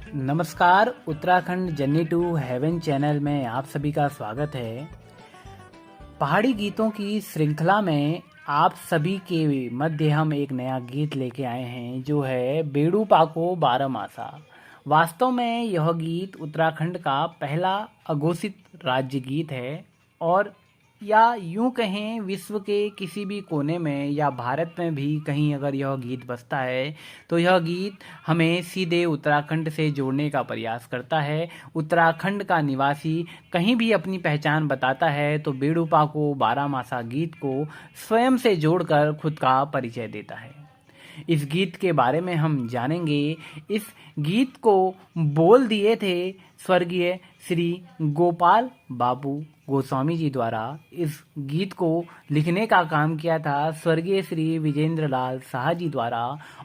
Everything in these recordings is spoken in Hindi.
नमस्कार। Uttarakhand journey to heaven channel में आप सभी का स्वागत है। पहाड़ी गीतों की श्रृंखला में आप सभी के मध्य हम एक नया गीत लेके आए हैं जो है बेड़ू पाको बारहमासा। वास्तव में यह गीत उत्तराखंड का पहला अघोषित राज्य गीत है और या यूं कहें विश्व के किसी भी कोने में या भारत में भी कहीं अगर यह गीत बजता है तो यह गीत हमें सीधे उत्तराखंड से जोड़ने का प्रयास करता है। उत्तराखंड का निवासी कहीं भी अपनी पहचान बताता है तो बेड़ू पाको बारहमासा गीत को स्वयं से जोड़कर खुद का परिचय देता है। इस गीत के बारे में हम जानेंगे। इस गीत को बोल दिए थे स्वर्गीय श्री गोपाल बाबू गोस्वामी जी द्वारा। इस गीत को लिखने का काम किया था स्वर्गीय श्री विजेंद्र लाल साहा जी द्वारा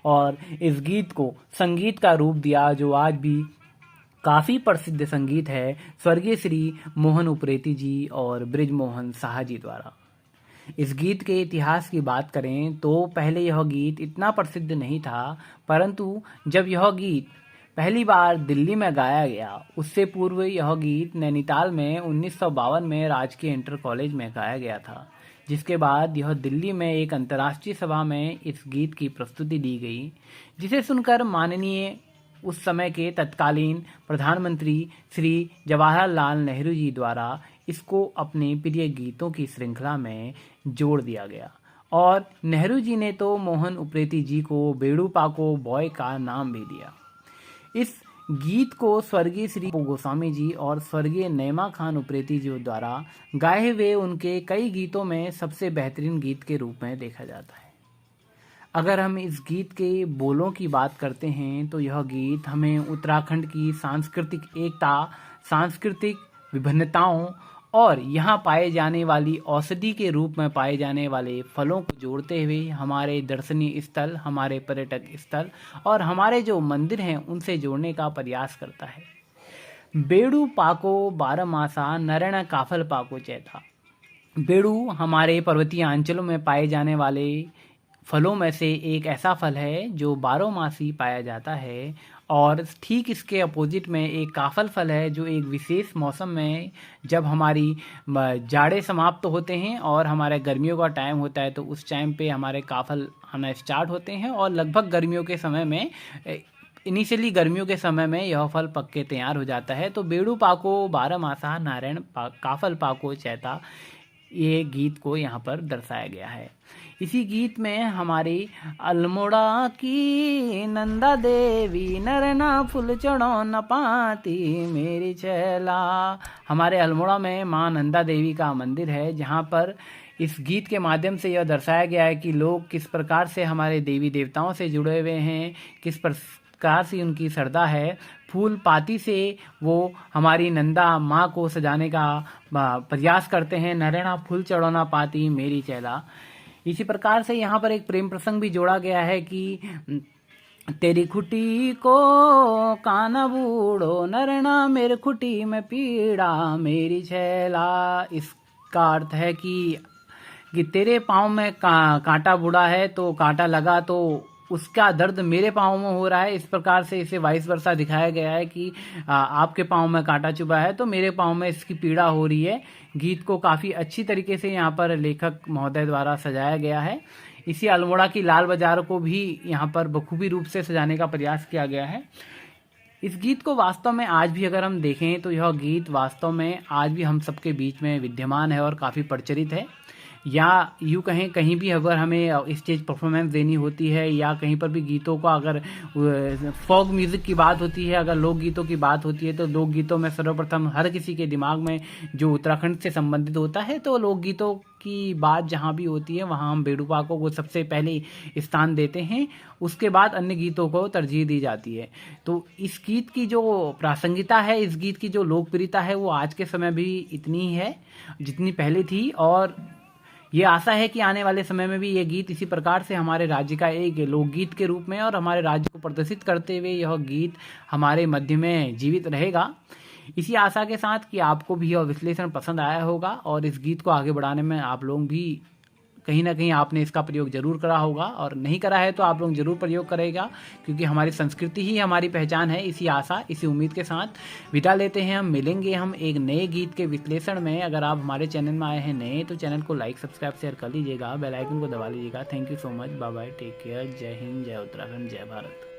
और इस गीत को संगीत का रूप दिया जो आज भी काफ़ी प्रसिद्ध संगीत है स्वर्गीय श्री मोहन उप्रेती जी और ब्रिजमोहन साहा जी द्वारा। इस गीत के इतिहास की बात करें तो पहले यह गीत इतना प्रसिद्ध नहीं था, परंतु जब यह गीत पहली बार दिल्ली में गाया गया उससे पूर्व यह गीत नैनीताल में 1952 में राजकीय इंटर कॉलेज में गाया गया था, जिसके बाद यह दिल्ली में एक अंतर्राष्ट्रीय सभा में इस गीत की प्रस्तुति दी गई, जिसे सुनकर माननीय उस समय के तत्कालीन प्रधानमंत्री श्री जवाहरलाल नेहरू जी द्वारा इसको अपने प्रिय गीतों की श्रृंखला में जोड़ दिया गया और नेहरू जी ने तो मोहन उप्रेती जी को बेड़ू पाको बॉय का नाम भी दिया। इस गीत को स्वर्गीय श्री गोस्वामी जी और स्वर्गीय नैमा खान उप्रेती जी द्वारा गाए हुए उनके कई गीतों में सबसे बेहतरीन गीत के रूप में देखा जाता है। अगर हम इस गीत के बोलों की बात करते हैं तो यह गीत हमें उत्तराखंड की सांस्कृतिक एकता, सांस्कृतिक विभिन्नताओं और यहाँ पाए जाने वाली औषधि के रूप में पाए जाने वाले फलों को जोड़ते हुए हमारे दर्शनीय स्थल, हमारे पर्यटक स्थल और हमारे जो मंदिर हैं उनसे जोड़ने का प्रयास करता है। बेड़ू पाको बारहमासा नरण काफल पाको चैथा। बेड़ू हमारे पर्वतीय अंचलों में पाए जाने वाले फलों में से एक ऐसा फल है जो बारहमासी पाया जाता है और ठीक इसके अपोजिट में एक काफल फल है जो एक विशेष मौसम में जब हमारी जाड़े समाप्त होते हैं और हमारे गर्मियों का टाइम होता है तो उस टाइम पे हमारे काफल आना स्टार्ट होते हैं और लगभग गर्मियों के समय में इनिशियली गर्मियों के समय में यह फल पक के तैयार हो जाता है। तो बेड़ू पाको बारहमासा नारायण काफल पाको चैता ये गीत को यहाँ पर दर्शाया गया है। इसी गीत में हमारी अल्मोड़ा की नंदा देवी नरना फूल चढ़ो न पाती मेरी चैला। हमारे अल्मोड़ा में माँ नंदा देवी का मंदिर है जहाँ पर इस गीत के माध्यम से यह दर्शाया गया है कि लोग किस प्रकार से हमारे देवी देवताओं से जुड़े हुए हैं, किस प्रकार से उनकी श्रद्धा है। फूल पाती से वो हमारी नंदा माँ को सजाने का प्रयास करते हैं। नरेना फूल चढ़ोना पाती मेरी चैला। इसी प्रकार से यहाँ पर एक प्रेम प्रसंग भी जोड़ा गया है कि तेरी खुटी को काना बूढ़ो नरना मेरे खुटी में पीड़ा मेरी छैला। इसका अर्थ है कि तेरे पाँव में कांटा बूढ़ा है तो कांटा लगा तो उसका दर्द मेरे पाँव में हो रहा है। इस प्रकार से इसे वाइस वर्सा दिखाया गया है कि आपके पाँव में कांटा चुभा है तो मेरे पाँव में इसकी पीड़ा हो रही है। गीत को काफ़ी अच्छी तरीके से यहाँ पर लेखक महोदय द्वारा सजाया गया है। इसी अल्मोड़ा की लाल बाजार को भी यहाँ पर बखूबी रूप से सजाने का प्रयास किया गया है। इस गीत को वास्तव में आज भी अगर हम देखें तो यह गीत वास्तव में आज भी हम सबके बीच में विद्यमान है और काफ़ी प्रचलित है। या यूँ कहें कहीं भी अगर हमें स्टेज परफॉर्मेंस देनी होती है या कहीं पर भी गीतों का अगर फोक म्यूज़िक की बात होती है, अगर लोकगीतों की बात होती है तो लोकगीतों में सर्वप्रथम हर किसी के दिमाग में जो उत्तराखंड से संबंधित होता है तो लोकगीतों की बात जहाँ भी होती है वहाँ हम बेड़ू पाको को सबसे पहले स्थान देते हैं, उसके बाद अन्य गीतों को तरजीह दी जाती है। तो इस गीत की जो प्रासंगिकता है, इस गीत की जो लोकप्रियता है वो आज के समय भी इतनी ही है जितनी पहले थी और ये आशा है कि आने वाले समय में भी ये गीत इसी प्रकार से हमारे राज्य का एक लोकगीत के रूप में और हमारे राज्य को प्रदर्शित करते हुए यह गीत हमारे मध्य में जीवित रहेगा। इसी आशा के साथ कि आपको भी यह विश्लेषण पसंद आया होगा और इस गीत को आगे बढ़ाने में आप लोग भी कहीं ना कहीं आपने इसका प्रयोग जरूर करा होगा, और नहीं करा है तो आप लोग जरूर प्रयोग करेगा, क्योंकि हमारी संस्कृति ही हमारी पहचान है। इसी आशा, इसी उम्मीद के साथ विदा लेते हैं। हम मिलेंगे हम एक नए गीत के विश्लेषण में। अगर आप हमारे चैनल में आए हैं नए तो चैनल को लाइक, सब्सक्राइब, शेयर कर लीजिएगा, बेल आइकन को दबा लीजिएगा। Thank you so much, bye bye, take care, Jai Hind, जय उत्तराखंड, जय भारत।